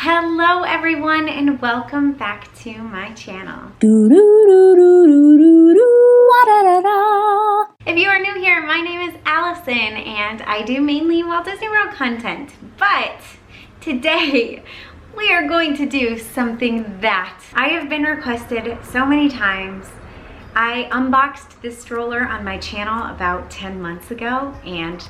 Hello everyone and welcome back to my channel. If you are new here, my name is Allison and I do mainly Walt Disney World content, but today we are going to do something that I have been requested so many times. I unboxed this stroller on my channel about 10 months ago and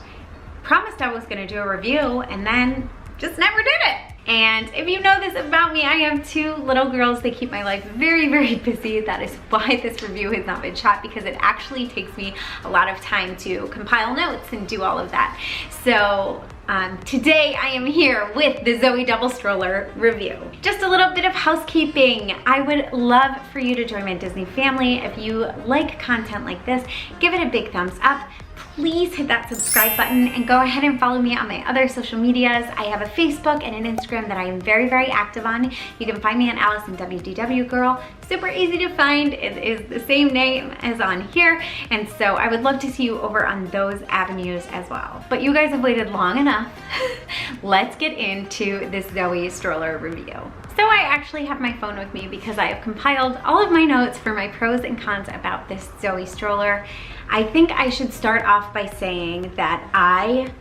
promised I was going to do a review and then just never did it. And if you know this about me, I have two little girls. They keep my life very, very busy. That is why this review has not been shot, because it actually takes me a lot of time to compile notes and do all of that. So today I am here with the Zoe Double Stroller review. Just a little bit of housekeeping. I would love for you to join my Disney family. If you like content like this, give it a big thumbs up. Please hit that subscribe button and go ahead and follow me on my other social medias. I have a Facebook and an Instagram that I am very, very active on. You can find me on Allison Wdwgirl. Super easy to find. It is the same name as on here. And so I would love to see you over on those avenues as well. But you guys have waited long enough. Let's get into this Zoe stroller review. So I actually have my phone with me because I have compiled all of my notes for my pros and cons about this Zoe stroller. I think I should start off by saying that I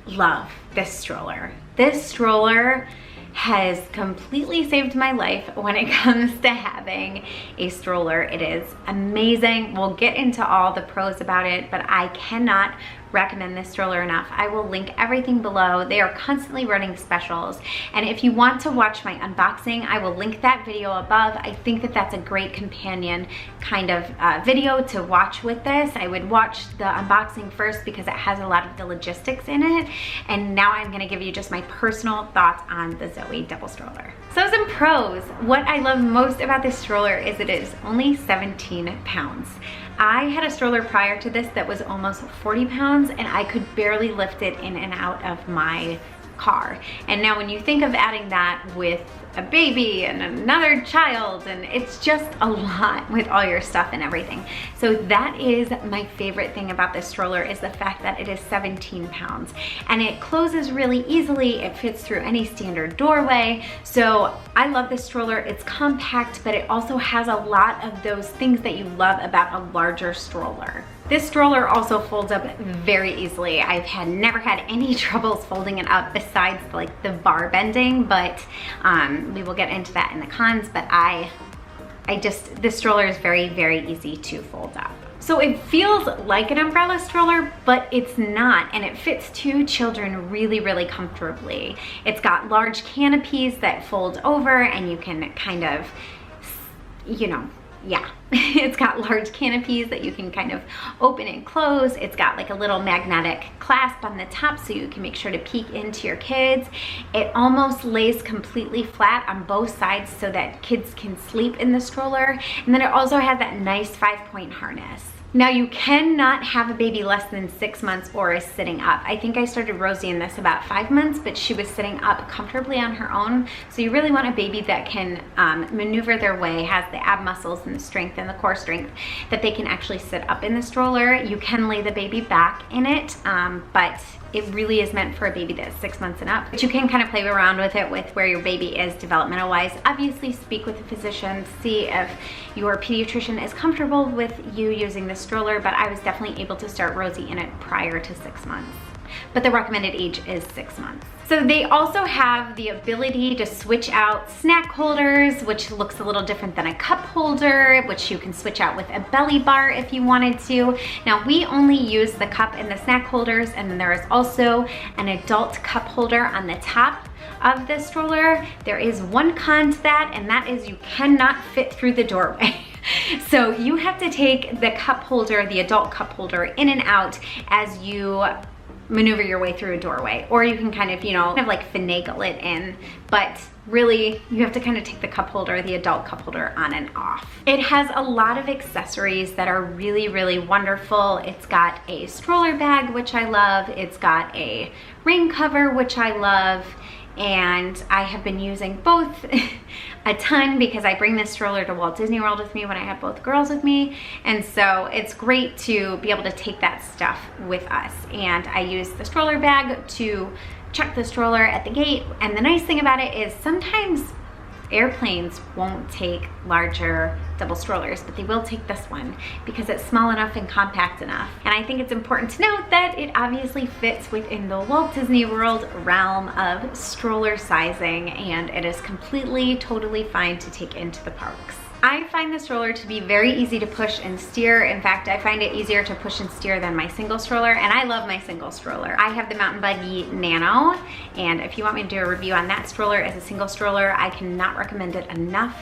love this stroller. This stroller has completely saved my life when it comes to having a stroller. It is amazing. We'll get into all the pros about it, but I cannot recommend this stroller enough. I will link everything below. They are constantly running specials. And if you want to watch my unboxing, I will link that video above. I think that that's a great companion kind of video to watch with this. I would watch the unboxing first because it has a lot of the logistics in it. And now I'm gonna give you just my personal thoughts on the Zoe Double Stroller. So some pros. What I love most about this stroller is it is only 17 pounds. I had a stroller prior to this that was almost 40 pounds and I could barely lift it in and out of my car. And now when you think of adding that with a baby and another child, and it's just a lot with all your stuff and everything. So that is my favorite thing about this stroller, is the fact that it is 17 pounds and it closes really easily. It fits through any standard doorway. So I love this stroller. It's compact, but it also has a lot of those things that you love about a larger stroller. This stroller also folds up very easily. I've never had any troubles folding it up besides like the bar bending, but we will get into that in the cons, but this stroller is very, very easy to fold up. So it feels like an umbrella stroller, but it's not, and it fits two children really, really comfortably. It's got large canopies that fold over and you can kind of, you know, yeah, it's got large canopies that you can kind of open and close. It's got like a little magnetic clasp on the top so you can make sure to peek into your kids. It almost lays completely flat on both sides so that kids can sleep in the stroller. And then it also has that nice 5-point harness. Now you cannot have a baby less than 6 months or is sitting up. I think I started Rosie in this about 5 months, but she was sitting up comfortably on her own. So you really want a baby that can maneuver their way, has the ab muscles and the strength and the core strength that they can actually sit up in the stroller. You can lay the baby back in it, but it really is meant for a baby that's 6 months and up. But you can kind of play around with it with where your baby is developmental wise. Obviously speak with a physician, see if your pediatrician is comfortable with you using the stroller, but I was definitely able to start Rosie in it prior to 6 months. But the recommended age is 6 months. So they also have the ability to switch out snack holders, which looks a little different than a cup holder, which you can switch out with a belly bar if you wanted to. Now we only use the cup and the snack holders, and then there is also an adult cup holder on the top of the stroller. There is one con to that, and that is you cannot fit through the doorway. So you have to take the cup holder, the adult cup holder, in and out as you maneuver your way through a doorway, or you can kind of, you know, kind of like finagle it in, but really you have to kind of take the cup holder, the adult cup holder, on and off. It has a lot of accessories that are really, really wonderful. It's got a stroller bag, which I love. It's got a rain cover, which I love. And I have been using both a ton because I bring this stroller to Walt Disney World with me when I have both girls with me. And so it's great to be able to take that stuff with us. And I use the stroller bag to check the stroller at the gate. And the nice thing about it is sometimes airplanes won't take larger double strollers, but they will take this one because it's small enough and compact enough. And I think it's important to note that it obviously fits within the Walt Disney World realm of stroller sizing, and it is completely, totally fine to take into the parks. I find the stroller to be very easy to push and steer. In fact, I find it easier to push and steer than my single stroller, and I love my single stroller. I have the Mountain Buggy Nano, and if you want me to do a review on that stroller as a single stroller, I cannot recommend it enough.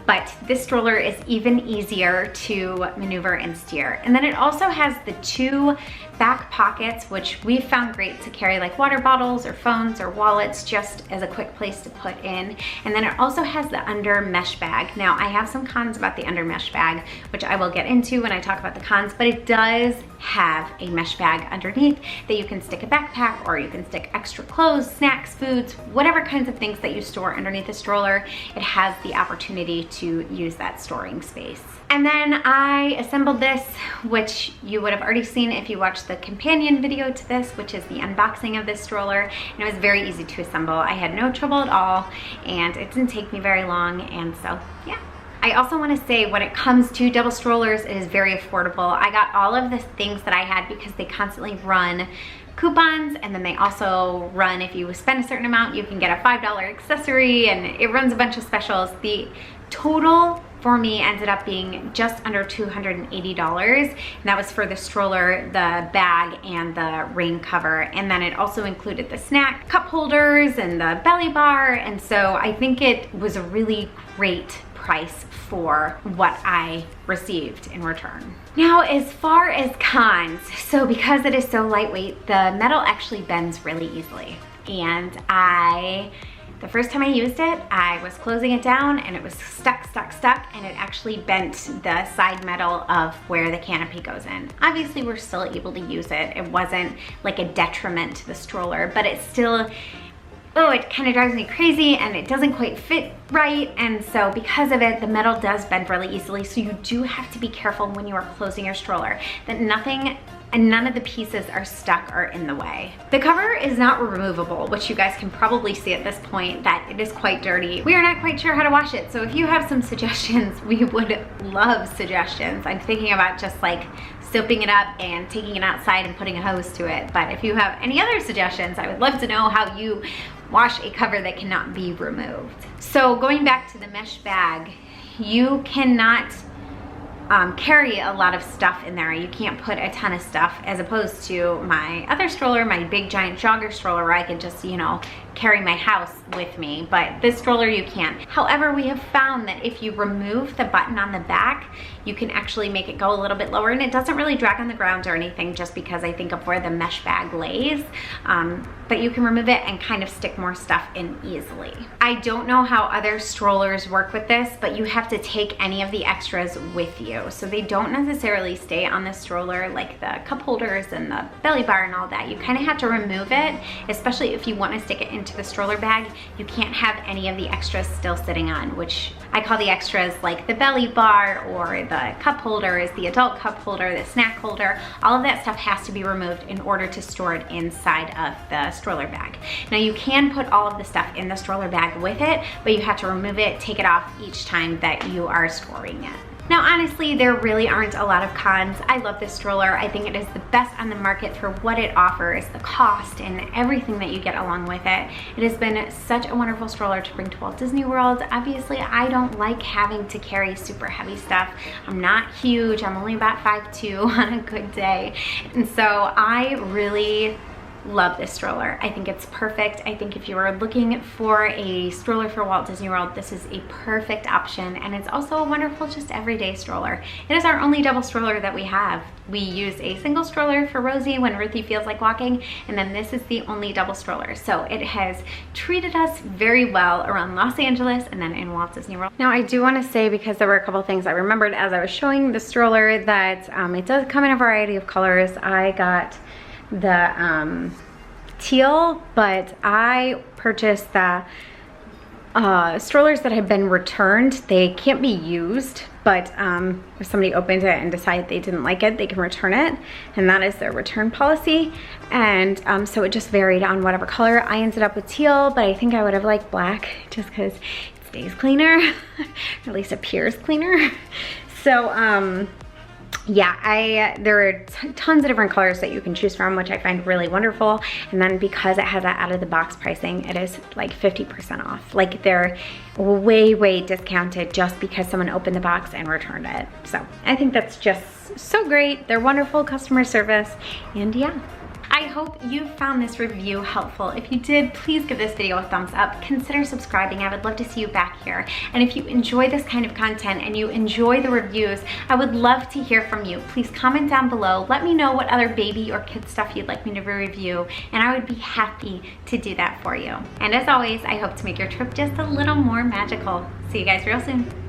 But this stroller is even easier to maneuver and steer. And then it also has the 2 back pockets, which we've found great to carry like water bottles or phones or wallets, just as a quick place to put in. And then it also has the under mesh bag. Now, I have some cons about the under mesh bag, which I will get into when I talk about the cons, but it does have a mesh bag underneath that you can stick a backpack, or you can stick extra clothes, snacks, foods, whatever kinds of things that you store underneath the stroller. It has the opportunity to use that storing space. And then I assembled this, which you would have already seen if you watched the companion video to this, which is the unboxing of this stroller. And it was very easy to assemble. I had no trouble at all, and it didn't take me very long, and so yeah. I also want to say, when it comes to double strollers, it is very affordable. I got all of the things that I had because they constantly run coupons, and then they also run, if you spend a certain amount, you can get a $5 accessory, and it runs a bunch of specials. The total for me ended up being just under $280, and that was for the stroller, the bag, and the rain cover. And then it also included the snack cup holders and the belly bar, and so I think it was a really great price for what I received in return. Now, as far as cons, so because it is so lightweight, the metal actually bends really easily. And the first time I used it, I was closing it down and it was stuck, and it actually bent the side metal of where the canopy goes in. Obviously, we're still able to use it. It wasn't like a detriment to the stroller, but it's still, oh, it kind of drives me crazy, and it doesn't quite fit right. And so because of it, the metal does bend really easily. So you do have to be careful when you are closing your stroller that none of the pieces are stuck or in the way. The cover is not removable, which you guys can probably see at this point that it is quite dirty. We are not quite sure how to wash it, so if you have some suggestions, we would love suggestions. I'm thinking about just like soaping it up and taking it outside and putting a hose to it. But if you have any other suggestions, I would love to know how you wash a cover that cannot be removed. So going back to the mesh bag, you cannot carry a lot of stuff in there. You can't put a ton of stuff, as opposed to my other stroller, my big giant jogger stroller, where I could just, you know, carry my house with me. But this stroller you can't. However, we have found that if you remove the button on the back, you can actually make it go a little bit lower, and it doesn't really drag on the ground or anything, just because I think of where the mesh bag lays. But you can remove it and kind of stick more stuff in easily. I don't know how other strollers work with this, but you have to take any of the extras with you. So they don't necessarily stay on the stroller, like the cup holders and the belly bar and all that. You kind of have to remove it, especially if you want to stick it into the stroller bag. You can't have any of the extras still sitting on, which I call the extras like the belly bar or the cup holders, the adult cup holder, the snack holder. All of that stuff has to be removed in order to store it inside of the stroller bag. Now, you can put all of the stuff in the stroller bag with it, but you have to remove it, take it off each time that you are storing it. Now, honestly, there really aren't a lot of cons. I love this stroller. I think it is the best on the market for what it offers, the cost, and everything that you get along with it. It has been such a wonderful stroller to bring to Walt Disney World. Obviously, I don't like having to carry super heavy stuff. I'm not huge. I'm only about 5'2" on a good day. And so I really love this stroller. I think it's perfect. I think if you are looking for a stroller for Walt Disney World, this is a perfect option, and it's also a wonderful just everyday stroller. It is our only double stroller that we have. We use a single stroller for Rosie when Ruthie feels like walking, and then this is the only double stroller. So it has treated us very well around Los Angeles and then in Walt Disney World. Now, I do want to say, because there were a couple things I remembered as I was showing the stroller, that it does come in a variety of colors. I got the teal, but I purchased the strollers that have been returned. They can't be used, but if somebody opens it and decides they didn't like it, they can return it, and that is their return policy. And so it just varied on whatever color. I ended up with teal, but I think I would have liked black just because it stays cleaner, or at least appears cleaner. So yeah, there are tons of different colors that you can choose from, which I find really wonderful. And then because it has that out of the box pricing, it is like 50% off. Like they're way discounted just because someone opened the box and returned it. So I think that's just so great. They're wonderful customer service, and yeah. I hope you found this review helpful. If you did, please give this video a thumbs up. Consider subscribing. I would love to see you back here. And if you enjoy this kind of content and you enjoy the reviews, I would love to hear from you. Please comment down below. Let me know what other baby or kid stuff you'd like me to review, and I would be happy to do that for you. And as always, I hope to make your trip just a little more magical. See you guys real soon.